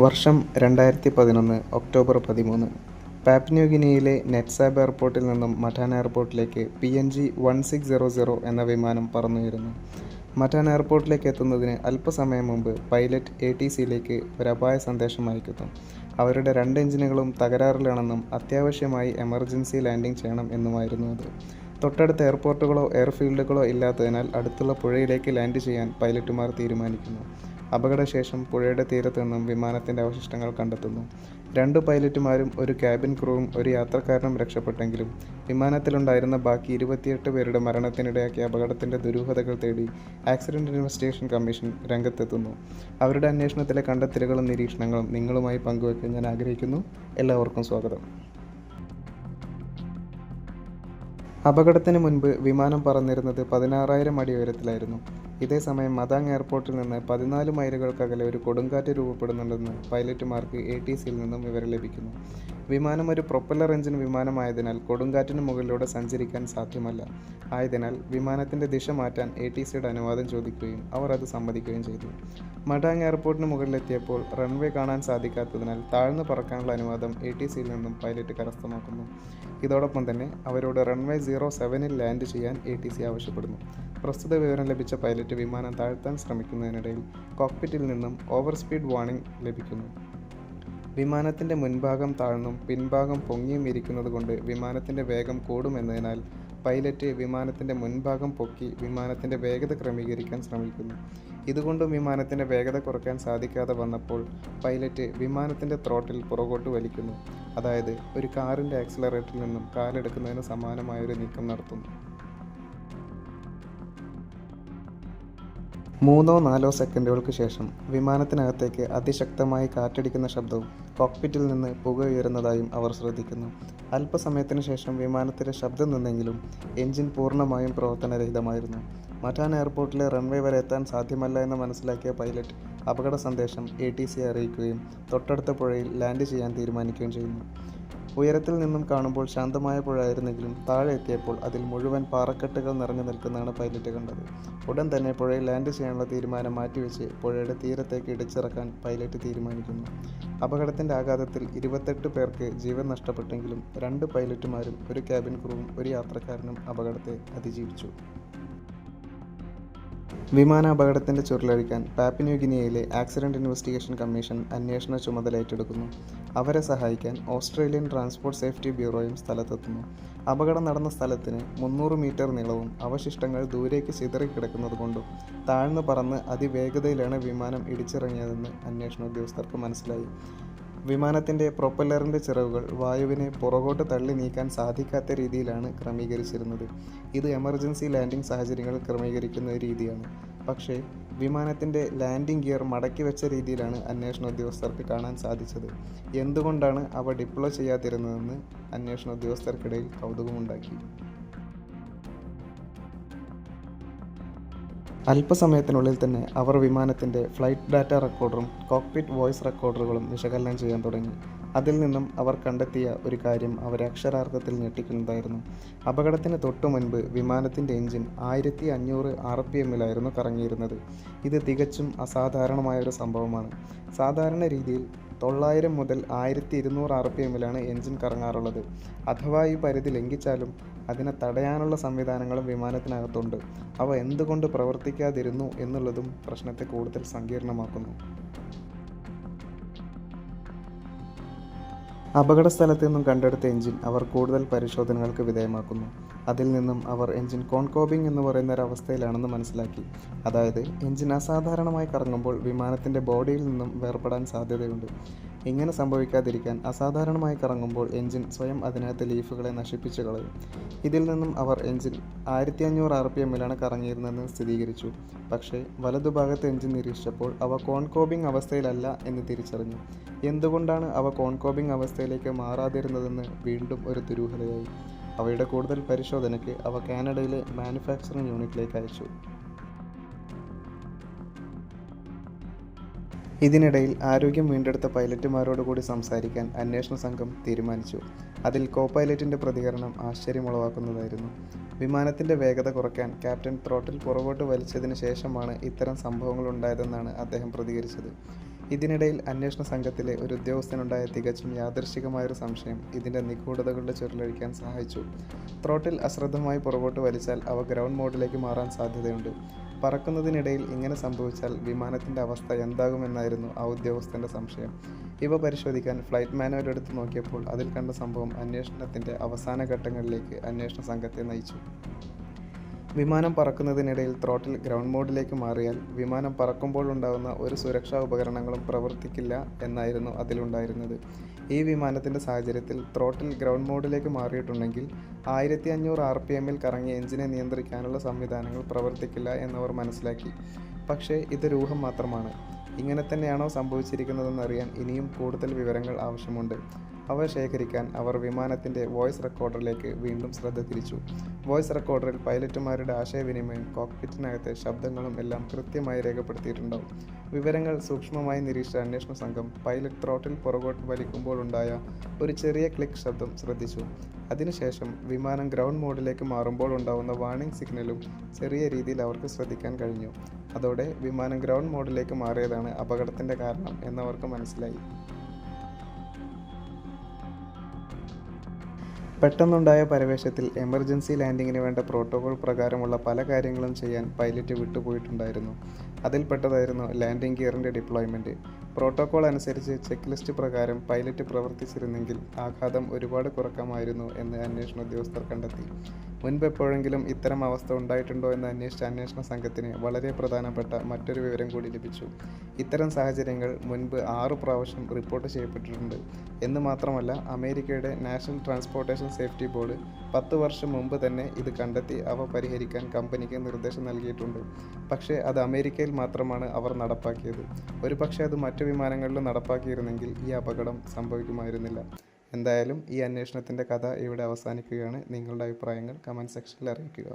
വർഷം 2011 October 13. Papua New ഗിനിയയിലെ നെറ്റ്സാബ് എയർപോർട്ടിൽ നിന്നും മറ്റാന എയർപോർട്ടിലേക്ക് PNG 1600 എന്ന വിമാനം പറന്നുയരുന്നു. മറ്റാന എയർപോർട്ടിലേക്ക് എത്തുന്നതിന് അല്പസമയം മുമ്പ് പൈലറ്റ് ATCയിലേക്ക് ഒരു അപായ സന്ദേശം അയക്കുന്നു. അവരുടെ 2 എഞ്ചിനുകളും തകരാറിലാണെന്നും അത്യാവശ്യമായി എമർജൻസി ലാൻഡിംഗ് ചെയ്യണം എന്നുമായിരുന്നു അത്. തൊട്ടടുത്ത എയർപോർട്ടുകളോ എയർഫീൽഡുകളോ ഇല്ലാത്തതിനാൽ അടുത്തുള്ള പുഴയിലേക്ക് ലാൻഡ് ചെയ്യാൻ പൈലറ്റുമാർ തീരുമാനിക്കുന്നു. അപകടശേഷം പുഴയുടെ തീരത്തു നിന്നും വിമാനത്തിൻ്റെ അവശിഷ്ടങ്ങൾ കണ്ടെത്തുന്നു. 2 പൈലറ്റുമാരും ഒരു ക്യാബിൻ ക്രൂവും ഒരു യാത്രക്കാരനും രക്ഷപ്പെട്ടെങ്കിലും വിമാനത്തിലുണ്ടായിരുന്ന ബാക്കി 28 പേരുടെ മരണത്തിനിടയാക്കിയ അപകടത്തിൻ്റെ ദുരൂഹതകൾ തേടി ആക്സിഡൻറ്റ് ഇൻവെസ്റ്റിഗേഷൻ കമ്മീഷൻ രംഗത്തെത്തുന്നു. അവരുടെ അന്വേഷണത്തിലെ കണ്ടെത്തലുകളും നിരീക്ഷണങ്ങളും നിങ്ങളുമായി പങ്കുവയ്ക്കാൻ ഞാൻ ആഗ്രഹിക്കുന്നു. എല്ലാവർക്കും സ്വാഗതം. അപകടത്തിന് മുൻപ് വിമാനം പറന്നിരുന്നത് 16,000 അടി ഉയരത്തിലായിരുന്നു. ഇതേസമയം മതാങ് എയർപോർട്ടിൽ നിന്ന് 14 മൈലുകൾക്കകലെ ഒരു കൊടുങ്കാറ്റ് രൂപപ്പെടുന്നുണ്ടെന്ന് പൈലറ്റുമാർക്ക് ATCയിൽ നിന്നും വിവരം ലഭിക്കുന്നു. വിമാനം ഒരു പ്രൊപ്പല്ലർ എഞ്ചിൻ വിമാനമായതിനാൽ കൊടുങ്കാറ്റിന് മുകളിലൂടെ സഞ്ചരിക്കാൻ സാധ്യമല്ല. ആയതിനാൽ വിമാനത്തിൻ്റെ ദിശ മാറ്റാൻ ATCയുടെ അനുവാദം ചോദിക്കുകയും അവർ അത് സമ്മതിക്കുകയും ചെയ്തു. മടാങ് എയർപോർട്ടിന് മുകളിലെത്തിയപ്പോൾ റൺവേ കാണാൻ സാധിക്കാത്തതിനാൽ താഴ്ന്നു പറക്കാനുള്ള അനുവാദം ATCയിൽ നിന്നും പൈലറ്റ് കരസ്ഥമാക്കുന്നു. ഇതോടൊപ്പം തന്നെ അവരോട് റൺവേ 07-ൽ ലാൻഡ് ചെയ്യാൻ ATC ആവശ്യപ്പെടുന്നു. പ്രസ്തുത വിവരം ലഭിച്ച പൈലറ്റ് വിമാനം താഴ്ത്താൻ ശ്രമിക്കുന്നതിനിടയിൽ കോക്പിറ്റിൽ നിന്നും ഓവർ സ്പീഡ് വാർണിംഗ് ലഭിക്കുന്നു. വിമാനത്തിൻ്റെ മുൻഭാഗം താഴ്ന്നും പിൻഭാഗം പൊങ്ങിയും ഇരിക്കുന്നത് കൊണ്ട് വിമാനത്തിൻ്റെ വേഗം കൂടുമെന്നതിനാൽ പൈലറ്റ് വിമാനത്തിൻ്റെ മുൻഭാഗം പൊക്കി വിമാനത്തിൻ്റെ വേഗത ക്രമീകരിക്കാൻ ശ്രമിക്കുന്നു. ഇതുകൊണ്ടും വിമാനത്തിൻ്റെ വേഗത കുറയ്ക്കാൻ സാധിക്കാതെ വന്നപ്പോൾ പൈലറ്റ് വിമാനത്തിൻ്റെ ത്രോട്ടിൽ പുറകോട്ട് വലിക്കുന്നു. അതായത് ഒരു കാറിൻ്റെ ആക്സിലറേറ്ററിൽ നിന്നും കാലെടുക്കുന്നതിന് സമാനമായൊരു നീക്കം നടത്തുന്നു. 3-4 സെക്കൻഡുകൾക്ക് ശേഷം വിമാനത്തിനകത്തേക്ക് അതിശക്തമായി കാറ്റടിക്കുന്ന ശബ്ദവും കോക്പിറ്റിൽ നിന്ന് പുക ഉയരുന്നതായും അവർ ശ്രദ്ധിക്കുന്നു. അല്പസമയത്തിന് ശേഷം വിമാനത്തിലെ ശബ്ദം നിന്നെങ്കിലും എഞ്ചിൻ പൂർണ്ണമായും പ്രവർത്തനരഹിതമായിരുന്നു. മറ്റാന എയർപോർട്ടിലെ റൺവേ വരെ എത്താൻ സാധ്യമല്ല എന്ന് മനസ്സിലാക്കിയ പൈലറ്റ് അപകട സന്ദേശം ATCയെ അറിയിക്കുകയും തൊട്ടടുത്ത പുഴയിൽ ലാൻഡ് ചെയ്യാൻ തീരുമാനിക്കുകയും ചെയ്യുന്നു. ഉയരത്തിൽ നിന്നും കാണുമ്പോൾ ശാന്തമായ പുഴ ആയിരുന്നെങ്കിലും താഴെ എത്തിയപ്പോൾ അതിൽ മുഴുവൻ പാറക്കെട്ടുകൾ നിറഞ്ഞു നിൽക്കുന്നതാണ് പൈലറ്റ് കണ്ടത്. ഉടൻ തന്നെ പുഴയിൽ ലാൻഡ് ചെയ്യാനുള്ള തീരുമാനം മാറ്റിവെച്ച് പുഴയുടെ തീരത്തേക്ക് ഇടിച്ചിറക്കാൻ പൈലറ്റ് തീരുമാനിക്കുന്നു. അപകടത്തിൻ്റെ ആഘാതത്തിൽ 28 പേർക്ക് ജീവൻ നഷ്ടപ്പെട്ടെങ്കിലും 2 പൈലറ്റുമാരും ഒരു ക്യാബിൻ ക്രൂവും ഒരു യാത്രക്കാരനും അപകടത്തെ അതിജീവിച്ചു. വിമാനാപകടത്തിൻ്റെ ചുരുളഴിക്കാൻ പാപ്പുവ ന്യൂ ഗിനിയയിലെ ആക്സിഡൻറ്റ് ഇൻവെസ്റ്റിഗേഷൻ കമ്മീഷൻ അന്വേഷണ ചുമതല ഏറ്റെടുക്കുന്നു. അവരെ സഹായിക്കാൻ ഓസ്ട്രേലിയൻ ട്രാൻസ്പോർട്ട് സേഫ്റ്റി ബ്യൂറോയും സ്ഥലത്തെത്തുന്നു. അപകടം നടന്ന സ്ഥലത്തിന് 300 മീറ്റർ നീളവും അവശിഷ്ടങ്ങൾ ദൂരേക്ക് ചിതറിക്കിടക്കുന്നതുകൊണ്ടും താഴ്ന്നു പറന്ന് അതിവേഗതയിലാണ് വിമാനം ഇടിച്ചിറങ്ങിയതെന്ന് അന്വേഷണ ഉദ്യോഗസ്ഥർക്ക് മനസ്സിലായി. വിമാനത്തിൻ്റെ പ്രൊപ്പല്ലറിൻ്റെ ചിറകുകൾ വായുവിനെ പുറകോട്ട് തള്ളി നീക്കാൻ സാധിക്കാത്ത രീതിയിലാണ് ക്രമീകരിച്ചിരുന്നത്. ഇത് എമർജൻസി ലാൻഡിംഗ് സാഹചര്യങ്ങളിൽ ക്രമീകരിക്കുന്ന ഒരു രീതിയാണ്. പക്ഷേ വിമാനത്തിൻ്റെ ലാൻഡിംഗ് ഗിയർ മടക്കി വെച്ച രീതിയിലാണ് അന്വേഷണ ഉദ്യോഗസ്ഥർക്ക് കാണാൻ സാധിച്ചത്. എന്തുകൊണ്ടാണ് അവ ഡിപ്ലോയ് ചെയ്യാതിരുന്നതെന്ന് അന്വേഷണ ഉദ്യോഗസ്ഥർക്കിടയിൽ കൗതുകമുണ്ടാക്കി. അല്പസമയത്തിനുള്ളിൽ തന്നെ അവർ വിമാനത്തിൻ്റെ ഫ്ലൈറ്റ് ഡാറ്റ റെക്കോർഡറും കോക്പിറ്റ് വോയിസ് റെക്കോർഡറുകളും വിശകലനം ചെയ്യാൻ തുടങ്ങി. അതിൽ നിന്നും അവർ കണ്ടെത്തിയ ഒരു കാര്യം അവരെ അക്ഷരാർത്ഥത്തിൽ ഞെട്ടിക്കുന്നതായിരുന്നു. അപകടത്തിന് തൊട്ടു മുൻപ് വിമാനത്തിൻ്റെ എഞ്ചിൻ 1500 RPMലായിരുന്നു കറങ്ങിയിരുന്നത്. ഇത് തികച്ചും അസാധാരണമായ ഒരു സംഭവമാണ്. സാധാരണ രീതിയിൽ 900 മുതൽ 1200 RPMലാണ് എഞ്ചിൻ കറങ്ങാറുള്ളത്. അഥവാ ഈ പരിധി ലംഘിച്ചാലും അതിനെ തടയാനുള്ള സംവിധാനങ്ങളും വിമാനത്തിനകത്തുണ്ട്. അവ എന്തുകൊണ്ട് പ്രവർത്തിക്കാതിരുന്നു എന്നുള്ളതും പ്രശ്നത്തെ കൂടുതൽ സങ്കീർണമാക്കുന്നു. അപകട സ്ഥലത്ത് നിന്നും കണ്ടെടുത്ത എഞ്ചിൻ അവർ കൂടുതൽ പരിശോധനകൾക്ക് വിധേയമാക്കുന്നു. അതിൽ നിന്നും അവർ എഞ്ചിൻ കോൺകോബിംഗ് എന്ന് പറയുന്ന ഒരവസ്ഥയിലാണെന്ന് മനസ്സിലാക്കി. അതായത് എഞ്ചിൻ അസാധാരണമായി കറങ്ങുമ്പോൾ വിമാനത്തിൻ്റെ ബോഡിയിൽ നിന്നും വേർപെടാൻ സാധ്യതയുണ്ട്. ഇങ്ങനെ സംഭവിക്കാതിരിക്കാൻ അസാധാരണമായി കറങ്ങുമ്പോൾ എഞ്ചിൻ സ്വയം അതിനകത്ത് ലീഫുകളെ നശിപ്പിച്ചു കളയും. ഇതിൽ നിന്നും അവർ എഞ്ചിൻ 1500 RPMലാണ് കറങ്ങിയിരുന്നതെന്ന് സ്ഥിരീകരിച്ചു. പക്ഷേ വലതുഭാഗത്ത് എഞ്ചിൻ നിരീക്ഷിച്ചപ്പോൾ അവ കോൺകോബിംഗ് അവസ്ഥയിലല്ല എന്ന് തിരിച്ചറിഞ്ഞു. എന്തുകൊണ്ടാണ് അവ കോൺകോബിംഗ് അവസ്ഥയിലേക്ക് മാറാതിരുന്നതെന്ന് വീണ്ടും ഒരു ദുരൂഹതയായി. അവയുടെ കൂടുതൽ പരിശോധനയ്ക്ക് അവ കാനഡയിലെ മാനുഫാക്ചറിംഗ് യൂണിറ്റിലേക്ക് അയച്ചു. ഇതിനിടയിൽ ആരോഗ്യം വീണ്ടെടുത്ത പൈലറ്റുമാരോടുകൂടി സംസാരിക്കാൻ അന്വേഷണ സംഘം തീരുമാനിച്ചു. അതിൽ കോ-പൈലറ്റിൻ്റെ പ്രതികരണം ആശ്ചര്യമുളവാക്കുന്നതായിരുന്നു. വിമാനത്തിൻ്റെ വേഗത കുറയ്ക്കാൻ ക്യാപ്റ്റൻ ത്രോട്ടിൽ പുറകോട്ട് വലിച്ചതിന് ശേഷമാണ് ഇത്തരം സംഭവങ്ങൾ ഉണ്ടായതെന്നാണ് അദ്ദേഹം പ്രതികരിച്ചത്. ഇതിനിടയിൽ അന്വേഷണ സംഘത്തിലെ ഒരു ഉദ്യോഗസ്ഥനുണ്ടായ തികച്ചും യാദൃശ്ചികമായൊരു സംശയം ഇതിൻ്റെ നിഗൂഢതകളുടെ ചുരുളഴിക്കാൻ സഹായിച്ചു. ത്രോട്ടിൽ അശ്രദ്ധമായി പുറകോട്ട് വലിച്ചാൽ അവ ഗ്രൗണ്ട് മോഡിലേക്ക് മാറാൻ സാധ്യതയുണ്ട്. പറക്കുന്നതിനിടയിൽ ഇങ്ങനെ സംഭവിച്ചാൽ വിമാനത്തിൻ്റെ അവസ്ഥ എന്താകുമെന്നായിരുന്നു ആ ഉദ്യോഗസ്ഥൻ്റെ സംശയം. ഇവ പരിശോധിക്കാൻ ഫ്ലൈറ്റ് മാനുവൽ എടുത്ത് നോക്കിയപ്പോൾ അതിൽ കണ്ട സംഭവം അന്വേഷണത്തിൻ്റെ അവസാന ഘട്ടങ്ങളിലേക്ക് അന്വേഷണ സംഘത്തെ നയിച്ചു. വിമാനം പറക്കുന്നതിനിടയിൽ ത്രോട്ടിൽ ഗ്രൗണ്ട് മോഡിലേക്ക് മാറിയാൽ വിമാനം പറക്കുമ്പോൾ ഉണ്ടാകുന്ന ഒരു സുരക്ഷാ ഉപകരണങ്ങളും പ്രവർത്തിക്കില്ല എന്നായിരുന്നു അതിലുണ്ടായിരുന്നത്. ഈ വിമാനത്തിൻ്റെ സാഹചര്യത്തിൽ ത്രോട്ടിൽ ഗ്രൗണ്ട് മോഡിലേക്ക് മാറിയിട്ടുണ്ടെങ്കിൽ 1500 RPM കറങ്ങിയ എഞ്ചിനെ നിയന്ത്രിക്കാനുള്ള സംവിധാനങ്ങൾ പ്രവർത്തിക്കില്ല എന്നവർ മനസ്സിലാക്കി. പക്ഷേ ഇതൊരു ഊഹം മാത്രമാണ്. ഇങ്ങനെ തന്നെയാണോ സംഭവിച്ചിരിക്കുന്നതെന്നറിയാൻ ഇനിയും കൂടുതൽ വിവരങ്ങൾ ആവശ്യമുണ്ട്. അവ ശേഖരിക്കാൻ അവർ വിമാനത്തിൻ്റെ വോയിസ് റെക്കോർഡറിലേക്ക് വീണ്ടും ശ്രദ്ധ തിരിച്ചു. വോയിസ് റെക്കോർഡറിൽ പൈലറ്റുമാരുടെ ആശയവിനിമയം, കോക്പിറ്റിനകത്തെ ശബ്ദങ്ങളും എല്ലാം കൃത്യമായി രേഖപ്പെടുത്തിയിട്ടുണ്ടാവും. വിവരങ്ങൾ സൂക്ഷ്മമായി നിരീക്ഷിച്ച അന്വേഷണ സംഘം പൈലറ്റ് ത്രോട്ടിൽ പുറകോട്ട് വലിക്കുമ്പോഴുണ്ടായ ഒരു ചെറിയ ക്ലിക്ക് ശബ്ദം ശ്രദ്ധിച്ചു. അതിനുശേഷം വിമാനം ഗ്രൗണ്ട് മോഡിലേക്ക് മാറുമ്പോൾ ഉണ്ടാകുന്ന വാർണിംഗ് സിഗ്നലും ചെറിയ രീതിയിൽ അവർക്ക് ശ്രദ്ധിക്കാൻ കഴിഞ്ഞു. അതോടെ വിമാനം ഗ്രൗണ്ട് മോഡിലേക്ക് മാറിയതാണ് അപകടത്തിൻ്റെ കാരണം എന്നവർക്ക് മനസ്സിലായി. പെട്ടെന്നുണ്ടായ പരവേശത്തിൽ എമർജൻസി ലാൻഡിങ്ങിന് വേണ്ട പ്രോട്ടോകോൾ പ്രകാരമുള്ള പല കാര്യങ്ങളും ചെയ്യാൻ പൈലറ്റ് വിട്ടുപോയിട്ടുണ്ടായിരുന്നു. അതിൽപ്പെട്ടതായിരുന്നു ലാൻഡിംഗ് ഗിയറിൻ്റെ ഡിപ്ലോയ്മെൻറ്റ്. പ്രോട്ടോകോൾ അനുസരിച്ച് ചെക്ക് ലിസ്റ്റ് പ്രകാരം പൈലറ്റ് പ്രവർത്തിച്ചിരുന്നെങ്കിൽ ആഘാതം ഒരുപാട് കുറക്കാമായിരുന്നു എന്ന് അന്വേഷണ ഉദ്യോഗസ്ഥർ കണ്ടെത്തി. മുൻപെപ്പോഴെങ്കിലും ഇത്തരം അവസ്ഥ ഉണ്ടായിട്ടുണ്ടോ എന്ന് അന്വേഷിച്ച അന്വേഷണ സംഘത്തിന് വളരെ പ്രധാനപ്പെട്ട മറ്റൊരു വിവരം കൂടി ലഭിച്ചു. ഇത്തരം സാഹചര്യങ്ങൾ മുൻപ് 6 പ്രാവശ്യം റിപ്പോർട്ട് ചെയ്യപ്പെട്ടിട്ടുണ്ട് എന്ന് മാത്രമല്ല, അമേരിക്കയുടെ നാഷണൽ ട്രാൻസ്പോർട്ടേഷൻ സേഫ്റ്റി ബോർഡ് 10 വർഷം മുമ്പ് തന്നെ ഇത് കണ്ടെത്തി അവ പരിഹരിക്കാൻ കമ്പനിക്ക് നിർദ്ദേശം നൽകിയിട്ടുണ്ട്. പക്ഷേ അത് അമേരിക്കയിൽ മാത്രമാണ് അവർ നടപ്പാക്കിയത്. ഒരുപക്ഷെ അത് മറ്റു വിമാനങ്ങളിലും നടപ്പാക്കിയിരുന്നെങ്കിൽ ഈ അപകടം സംഭവിക്കുമായിരുന്നില്ല. എന്തായാലും ഈ അന്വേഷണത്തിൻ്റെ കഥ ഇവിടെ അവസാനിക്കുകയാണ്. നിങ്ങളുടെ അഭിപ്രായങ്ങൾ കമൻറ്റ് സെക്ഷനിൽ അറിയിക്കുക.